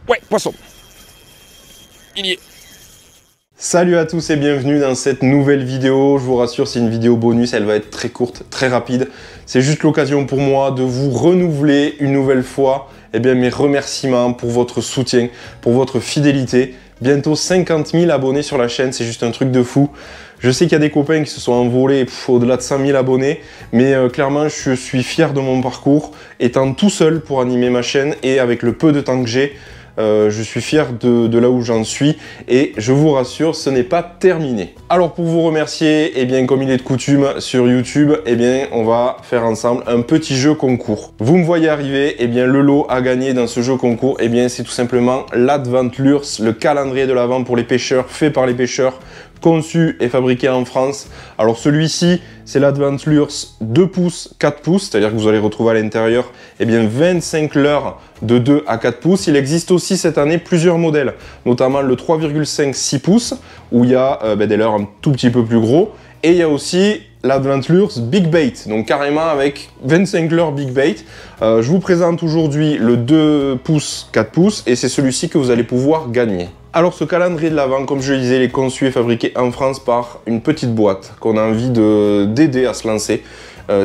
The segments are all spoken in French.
Ouais, poisson. Il y est. Salut à tous et bienvenue dans cette nouvelle vidéo. Je vous rassure, c'est une vidéo bonus, elle va être très courte, très rapide. C'est juste l'occasion pour moi de vous renouveler une nouvelle fois mes remerciements pour votre soutien, pour votre fidélité. Bientôt 50 000 abonnés sur la chaîne, c'est juste un truc de fou. Je sais qu'il y a des copains qui se sont envolés au-delà de 100 000 abonnés, mais clairement, je suis fier de mon parcours, étant tout seul pour animer ma chaîne et avec le peu de temps que j'ai. Je suis fier de là où j'en suis et je vous rassure, ce n'est pas terminé. Alors pour vous remercier, comme il est de coutume sur YouTube, on va faire ensemble un petit jeu concours. Vous me voyez arriver, le lot à gagner dans ce jeu concours, c'est tout simplement l'Adventlures, le calendrier de l'Avent pour les pêcheurs, fait par les pêcheurs, conçu et fabriqué en France. Alors celui-ci, c'est l'Adventlures 2 pouces, 4 pouces, c'est-à-dire que vous allez retrouver à l'intérieur 25 leurres de 2 à 4 pouces. Il existe aussi cette année plusieurs modèles, notamment le 3,5 6 pouces, où il y a des leurres un tout petit peu plus gros, et il y a aussi l'Adventlures Big Bait, donc carrément avec 25 leurres Big Bait. Je vous présente aujourd'hui le 2 pouces, 4 pouces, et c'est celui-ci que vous allez pouvoir gagner. Alors ce calendrier de l'Avent, comme je le disais, il est conçu et fabriqué en France par une petite boîte qu'on a envie d'aider à se lancer.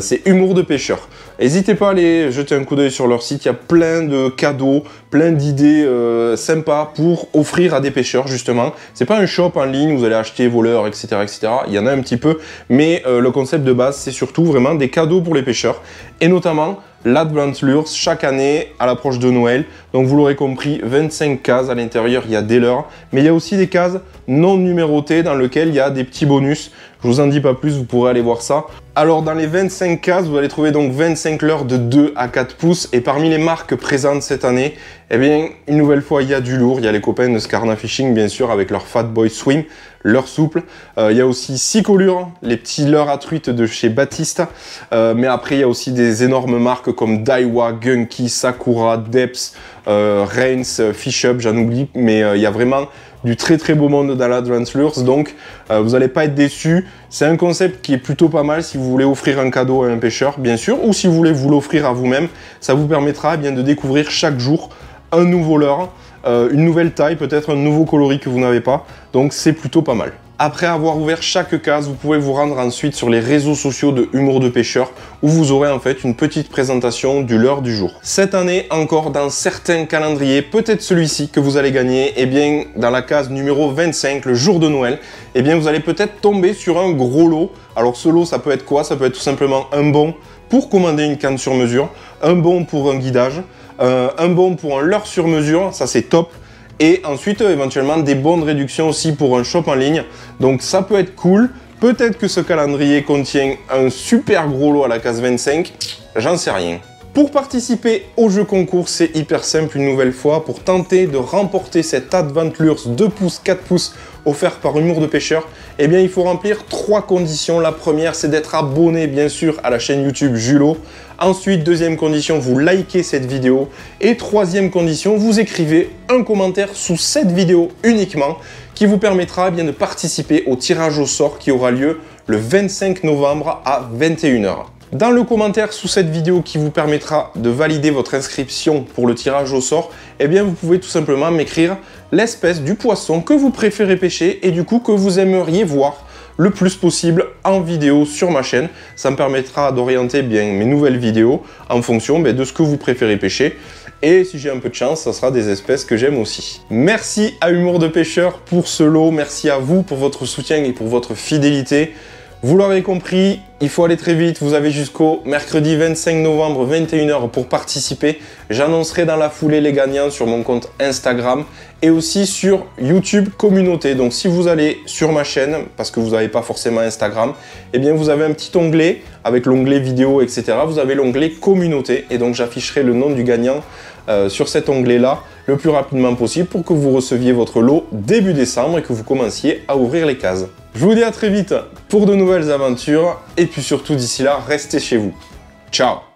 C'est Humour de Pêcheur. N'hésitez pas à aller jeter un coup d'œil sur leur site, il y a plein de cadeaux, plein d'idées sympas pour offrir à des pêcheurs justement. C'est pas un shop en ligne où vous allez acheter vos leurres, etc., etc. Il y en a un petit peu, mais le concept de base, c'est surtout vraiment des cadeaux pour les pêcheurs, et notamment l'Adventlures chaque année à l'approche de Noël. Donc vous l'aurez compris, 25 cases à l'intérieur, il y a des leurres, mais il y a aussi des cases non numérotées dans lesquelles il y a des petits bonus. Je vous en dis pas plus, vous pourrez aller voir ça. Alors dans les 25 cases, vous allez trouver donc 25 leurres de 2 à 4 pouces, et parmi les marques présentes cette année, une nouvelle fois, il y a du lourd. Il y a les copains de Scarna Fishing, bien sûr, avec leur Fat Boy Swim, leur souple. Il y a aussi Cicolure, les petits leurres à truite de chez Baptiste. Mais après, il y a aussi des énormes marques comme Daiwa, Gunky, Sakura, Depths, Rains, Fish Up, j'en oublie. Mais il y a vraiment du très très beau monde dans l'Adventlures, donc vous n'allez pas être déçus. C'est un concept qui est plutôt pas mal si vous voulez offrir un cadeau à un pêcheur, bien sûr, ou si vous voulez vous l'offrir à vous-même. Ça vous permettra de découvrir chaque jour un nouveau leurre, une nouvelle taille, peut-être un nouveau coloris que vous n'avez pas, donc c'est plutôt pas mal. Après avoir ouvert chaque case, vous pouvez vous rendre ensuite sur les réseaux sociaux de Humour de Pêcheur, où vous aurez en fait une petite présentation du leurre du jour. Cette année encore, dans certains calendriers, peut-être celui-ci que vous allez gagner, dans la case numéro 25, le jour de Noël, vous allez peut-être tomber sur un gros lot. Alors ce lot, ça peut être quoi? Ça peut être tout simplement un bon pour commander une canne sur mesure, un bon pour un guidage, un bon pour un leurre sur mesure, ça c'est top. Et ensuite, éventuellement, des bons de réduction aussi pour un shop en ligne. Donc ça peut être cool. Peut-être que ce calendrier contient un super gros lot à la case 25. J'en sais rien. Pour participer au jeu concours, c'est hyper simple une nouvelle fois. Pour tenter de remporter cette Adventlures 2 pouces, 4 pouces offert par Humour de Pêcheur, il faut remplir 3 conditions. La première, c'est d'être abonné, bien sûr, à la chaîne YouTube Julot. Ensuite, deuxième condition, vous likez cette vidéo. Et troisième condition, vous écrivez un commentaire sous cette vidéo uniquement qui vous permettra de participer au tirage au sort qui aura lieu le 25 novembre à 21 h. Dans le commentaire sous cette vidéo qui vous permettra de valider votre inscription pour le tirage au sort, vous pouvez tout simplement m'écrire l'espèce du poisson que vous préférez pêcher et du coup que vous aimeriez voir le plus possible en vidéo sur ma chaîne. Ça me permettra d'orienter mes nouvelles vidéos en fonction de ce que vous préférez pêcher. Et si j'ai un peu de chance, ça sera des espèces que j'aime aussi. Merci à Humour de Pêcheur pour ce lot. Merci à vous pour votre soutien et pour votre fidélité. Vous l'aurez compris, il faut aller très vite. Vous avez jusqu'au mercredi 25 novembre, 21 h pour participer. J'annoncerai dans la foulée les gagnants sur mon compte Instagram et aussi sur YouTube Communauté. Donc si vous allez sur ma chaîne, parce que vous n'avez pas forcément Instagram, vous avez un petit onglet avec l'onglet vidéo, etc. Vous avez l'onglet Communauté et donc j'afficherai le nom du gagnant sur cet onglet-là le plus rapidement possible pour que vous receviez votre lot début décembre et que vous commenciez à ouvrir les cases. Je vous dis à très vite pour de nouvelles aventures et puis surtout d'ici là, restez chez vous. Ciao!